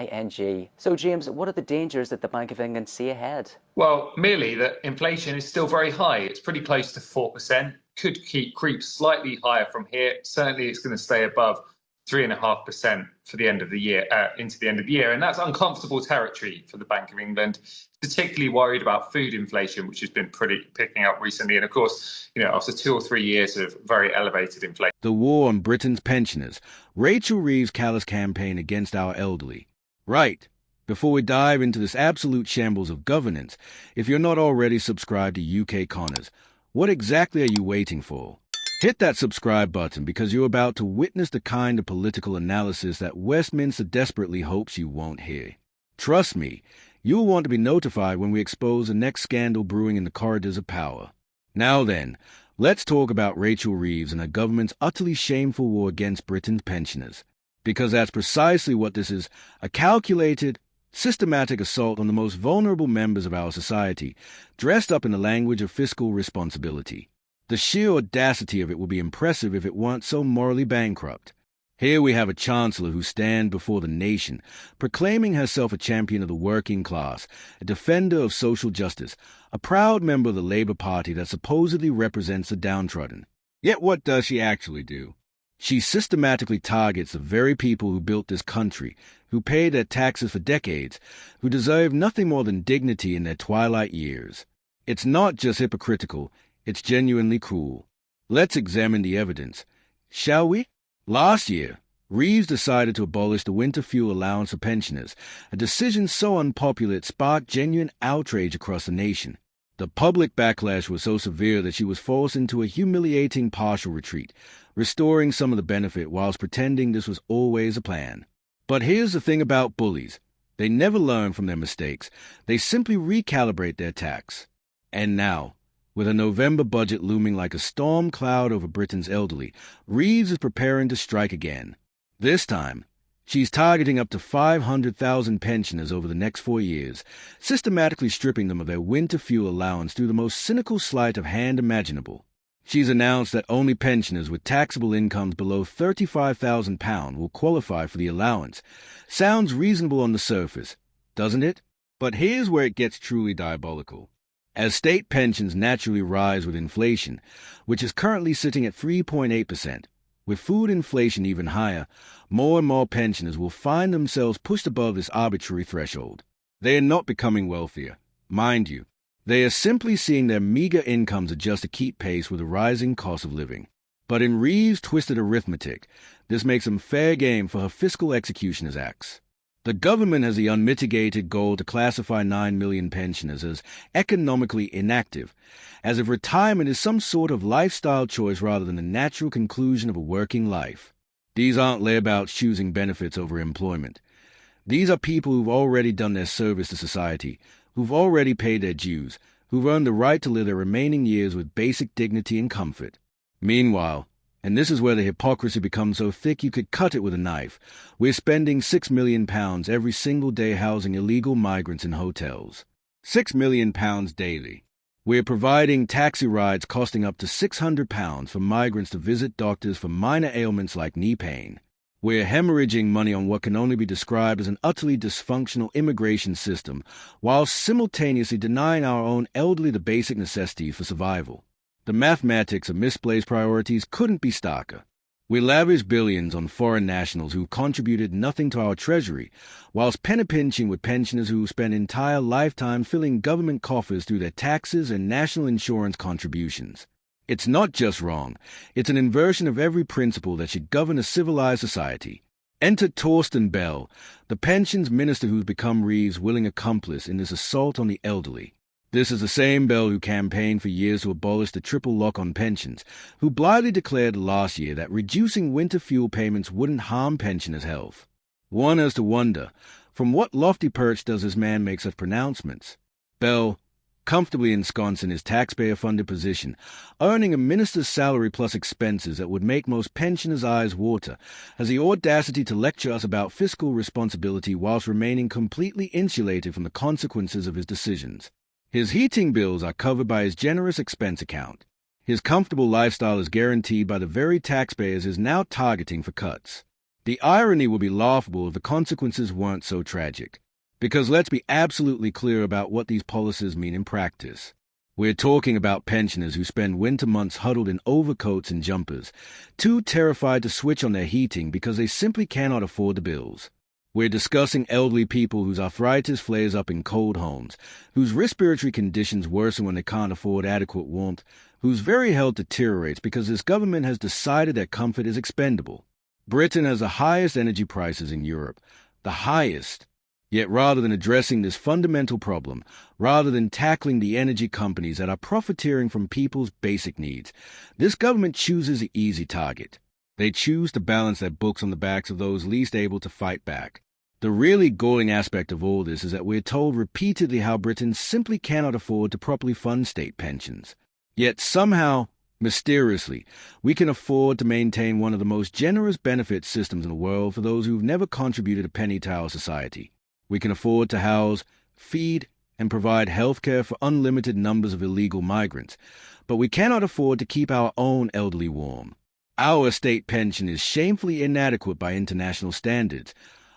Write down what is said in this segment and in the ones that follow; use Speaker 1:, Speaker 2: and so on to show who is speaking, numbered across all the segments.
Speaker 1: ing. So, James, what are the dangers that the Bank of England see ahead?
Speaker 2: Well, merely that inflation is still very high. It's pretty close to 4%. Could creep slightly higher from here. Certainly, it's going to stay above 3.5% for the end of the year, into the end of the year. And that's uncomfortable territory for the Bank of England, particularly worried about food inflation, which has been picking up recently. And of course, after 2 or 3 years of very elevated inflation.
Speaker 3: The war on Britain's pensioners, Rachel Reeves' callous campaign against our elderly. Right. Before we dive into this absolute shambles of governance, if you're not already subscribed to UK Connors, what exactly are you waiting for? Hit that subscribe button because you're about to witness the kind of political analysis that Westminster desperately hopes you won't hear. Trust me, you'll want to be notified when we expose the next scandal brewing in the corridors of power. Now then, let's talk about Rachel Reeves and her government's utterly shameful war against Britain's pensioners. Because that's precisely what this is, a calculated, systematic assault on the most vulnerable members of our society, dressed up in the language of fiscal responsibility. The sheer audacity of it would be impressive if it weren't so morally bankrupt. Here we have a chancellor who stands before the nation, proclaiming herself a champion of the working class, a defender of social justice, a proud member of the Labour Party that supposedly represents the downtrodden. Yet what does she actually do? She systematically targets the very people who built this country, who paid their taxes for decades, who deserve nothing more than dignity in their twilight years. It's not just hypocritical, it's genuinely cruel. Let's examine the evidence, shall we? Last year, Reeves decided to abolish the winter fuel allowance for pensioners, a decision so unpopular it sparked genuine outrage across the nation. The public backlash was so severe that she was forced into a humiliating partial retreat, restoring some of the benefit whilst pretending this was always a plan. But here's the thing about bullies. They never learn from their mistakes. They simply recalibrate their attacks. And now, with a November budget looming like a storm cloud over Britain's elderly, Reeves is preparing to strike again. This time, she's targeting up to 500,000 pensioners over the next 4 years, systematically stripping them of their winter fuel allowance through the most cynical sleight of hand imaginable. She's announced that only pensioners with taxable incomes below £35,000 will qualify for the allowance. Sounds reasonable on the surface, doesn't it? But here's where it gets truly diabolical. As state pensions naturally rise with inflation, which is currently sitting at 3.8%, with food inflation even higher, more and more pensioners will find themselves pushed above this arbitrary threshold. They are not becoming wealthier, mind you. They are simply seeing their meager incomes adjust to keep pace with the rising cost of living. But in Reeves' twisted arithmetic, this makes them fair game for her fiscal executioner's acts. The government has the unmitigated goal to classify 9 million pensioners as economically inactive, as if retirement is some sort of lifestyle choice rather than the natural conclusion of a working life. These aren't layabouts choosing benefits over employment. These are people who've already done their service to society, who've already paid their dues, who've earned the right to live their remaining years with basic dignity and comfort. Meanwhile, and this is where the hypocrisy becomes so thick you could cut it with a knife, we're spending £6 million every single day housing illegal migrants in hotels. £6 million daily. We're providing taxi rides costing up to £600 for migrants to visit doctors for minor ailments like knee pain. We're hemorrhaging money on what can only be described as an utterly dysfunctional immigration system, while simultaneously denying our own elderly the basic necessities for survival. The mathematics of misplaced priorities couldn't be starker. We lavish billions on foreign nationals who contributed nothing to our treasury, whilst penny-pinching with pensioners who spend entire lifetime filling government coffers through their taxes and national insurance contributions. It's not just wrong, it's an inversion of every principle that should govern a civilized society. Enter Torsten Bell, the pensions minister who's become Reeves' willing accomplice in this assault on the elderly. This is the same Bell who campaigned for years to abolish the triple lock on pensions, who blithely declared last year that reducing winter fuel payments wouldn't harm pensioners' health. One has to wonder, from what lofty perch does this man make such pronouncements? Bell, comfortably ensconced in his taxpayer-funded position, earning a minister's salary plus expenses that would make most pensioners' eyes water, has the audacity to lecture us about fiscal responsibility whilst remaining completely insulated from the consequences of his decisions. His heating bills are covered by his generous expense account. His comfortable lifestyle is guaranteed by the very taxpayers he is now targeting for cuts. The irony would be laughable if the consequences weren't so tragic. Because let's be absolutely clear about what these policies mean in practice. We're talking about pensioners who spend winter months huddled in overcoats and jumpers, too terrified to switch on their heating because they simply cannot afford the bills. We're discussing elderly people whose arthritis flares up in cold homes, whose respiratory conditions worsen when they can't afford adequate warmth, whose very health deteriorates because this government has decided that comfort is expendable. Britain has the highest energy prices in Europe, the highest. Yet rather than addressing this fundamental problem, rather than tackling the energy companies that are profiteering from people's basic needs, this government chooses the easy target. They choose to balance their books on the backs of those least able to fight back. The really galling aspect of all this is that we're told repeatedly how Britain simply cannot afford to properly fund state pensions. Yet somehow, mysteriously, we can afford to maintain one of the most generous benefit systems in the world for those who've never contributed a penny to our society. We can afford to house, feed, and provide health care for unlimited numbers of illegal migrants, but we cannot afford to keep our own elderly warm. Our state pension is shamefully inadequate by international standards,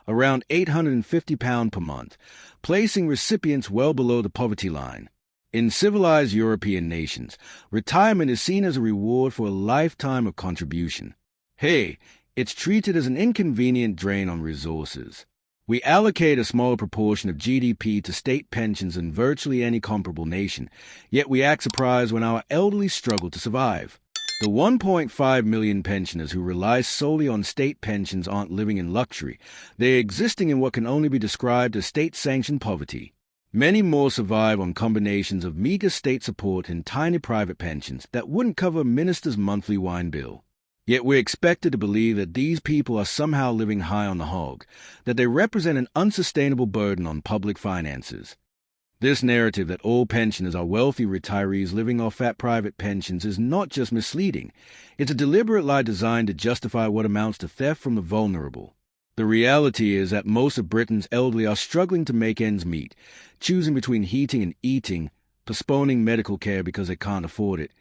Speaker 3: around £850 per month, placing recipients well below the poverty line. In civilized European nations, retirement is seen as a reward for a lifetime of contribution. Hey, it's treated as an inconvenient drain on resources. We allocate a smaller proportion of GDP to state pensions than virtually any comparable nation, yet we act surprised when our elderly struggle to survive. The 1.5 million pensioners who rely solely on state pensions aren't living in luxury. They're existing in what can only be described as state-sanctioned poverty. Many more survive on combinations of meager state support and tiny private pensions that wouldn't cover a minister's monthly wine bill. Yet we're expected to believe that these people are somehow living high on the hog, that they represent an unsustainable burden on public finances. This narrative that all pensioners are wealthy retirees living off fat private pensions is not just misleading. It's a deliberate lie designed to justify what amounts to theft from the vulnerable. The reality is that most of Britain's elderly are struggling to make ends meet, choosing between heating and eating, postponing medical care because they can't afford it,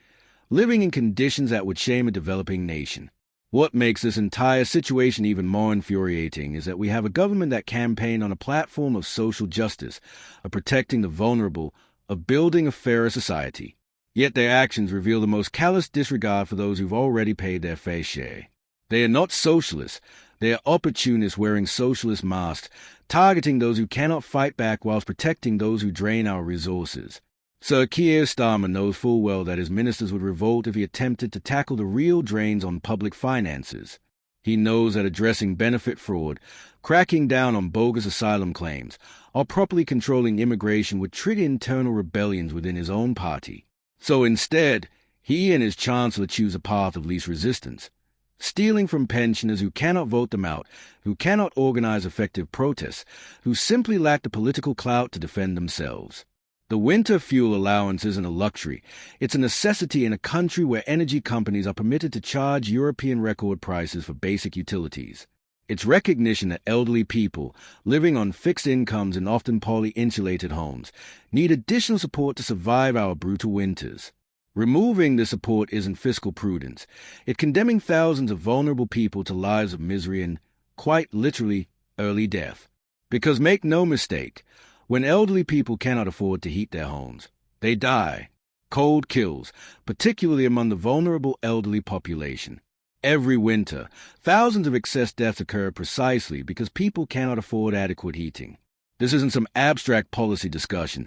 Speaker 3: living in conditions that would shame a developing nation. What makes this entire situation even more infuriating is that we have a government that campaigned on a platform of social justice, of protecting the vulnerable, of building a fairer society. Yet their actions reveal the most callous disregard for those who've already paid their fair share. They are not socialists. They are opportunists wearing socialist masks, targeting those who cannot fight back whilst protecting those who drain our resources. Sir Keir Starmer knows full well that his ministers would revolt if he attempted to tackle the real drains on public finances. He knows that addressing benefit fraud, cracking down on bogus asylum claims, or properly controlling immigration would trigger internal rebellions within his own party. So instead, he and his chancellor choose a path of least resistance, stealing from pensioners who cannot vote them out, who cannot organize effective protests, who simply lack the political clout to defend themselves. The winter fuel allowance isn't a luxury. It's a necessity in a country where energy companies are permitted to charge European record prices for basic utilities. It's recognition that elderly people, living on fixed incomes in often poorly insulated homes, need additional support to survive our brutal winters. Removing this support isn't fiscal prudence. It's condemning thousands of vulnerable people to lives of misery and, quite literally, early death. Because make no mistake, when elderly people cannot afford to heat their homes, they die. Cold kills, particularly among the vulnerable elderly population. Every winter, thousands of excess deaths occur precisely because people cannot afford adequate heating. This isn't some abstract policy discussion.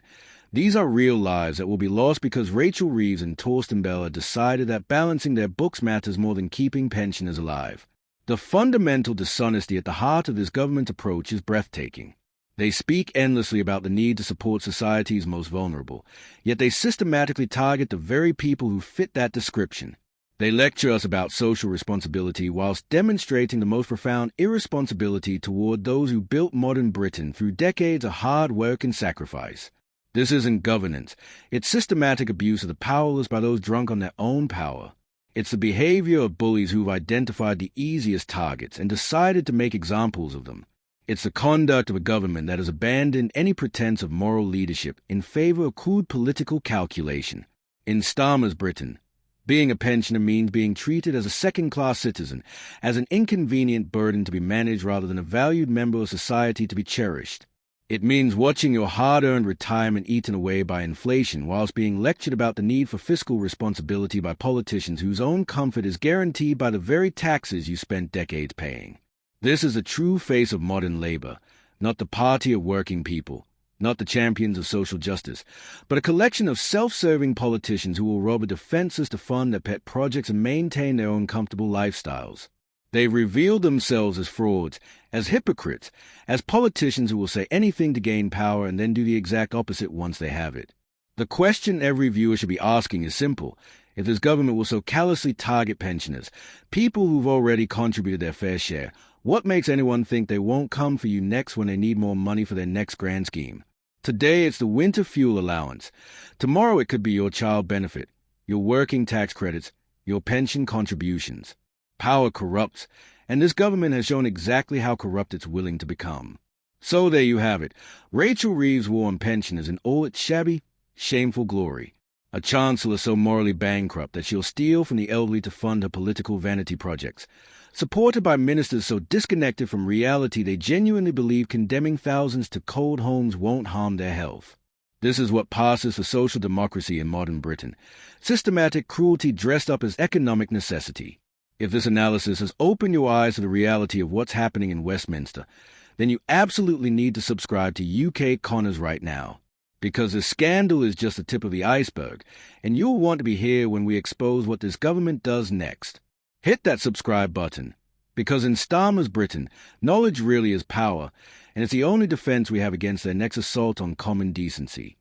Speaker 3: These are real lives that will be lost because Rachel Reeves and Torsten Bello decided that balancing their books matters more than keeping pensioners alive. The fundamental dishonesty at the heart of this government approach is breathtaking. They speak endlessly about the need to support society's most vulnerable, yet they systematically target the very people who fit that description. They lecture us about social responsibility whilst demonstrating the most profound irresponsibility toward those who built modern Britain through decades of hard work and sacrifice. This isn't governance. It's systematic abuse of the powerless by those drunk on their own power. It's the behavior of bullies who've identified the easiest targets and decided to make examples of them. It's the conduct of a government that has abandoned any pretense of moral leadership in favor of crude political calculation. In Starmer's Britain, Being a pensioner means being treated as a second-class citizen, as an inconvenient burden to be managed rather than a valued member of society to be cherished. It means watching your hard-earned retirement eaten away by inflation whilst being lectured about the need for fiscal responsibility by politicians whose own comfort is guaranteed by the very taxes you spent decades paying. This is the true face of modern labor, not the party of working people, not the champions of social justice, but a collection of self-serving politicians who will rob a defenseless to fund their pet projects and maintain their own comfortable lifestyles. They've revealed themselves as frauds, as hypocrites, as politicians who will say anything to gain power and then do the exact opposite once they have it. The question every viewer should be asking is simple. If this government will so callously target pensioners, people who've already contributed their fair share, what makes anyone think they won't come for you next when they need more money for their next grand scheme? Today it's the winter fuel allowance. Tomorrow it could be your child benefit, your working tax credits, your pension contributions. Power corrupts, and this government has shown exactly how corrupt it's willing to become. So there you have it. Rachel Reeves' war on pensioners in all its shabby, shameful glory. A chancellor so morally bankrupt that she'll steal from the elderly to fund her political vanity projects. Supported by ministers so disconnected from reality they genuinely believe condemning thousands to cold homes won't harm their health. This is what passes for social democracy in modern Britain. Systematic cruelty dressed up as economic necessity. If this analysis has opened your eyes to the reality of what's happening in Westminster, then you absolutely need to subscribe to UK Connors right now. Because this scandal is just the tip of the iceberg, and you'll want to be here when we expose what this government does next. Hit that subscribe button, because in Starmer's Britain, knowledge really is power, and it's the only defense we have against their next assault on common decency.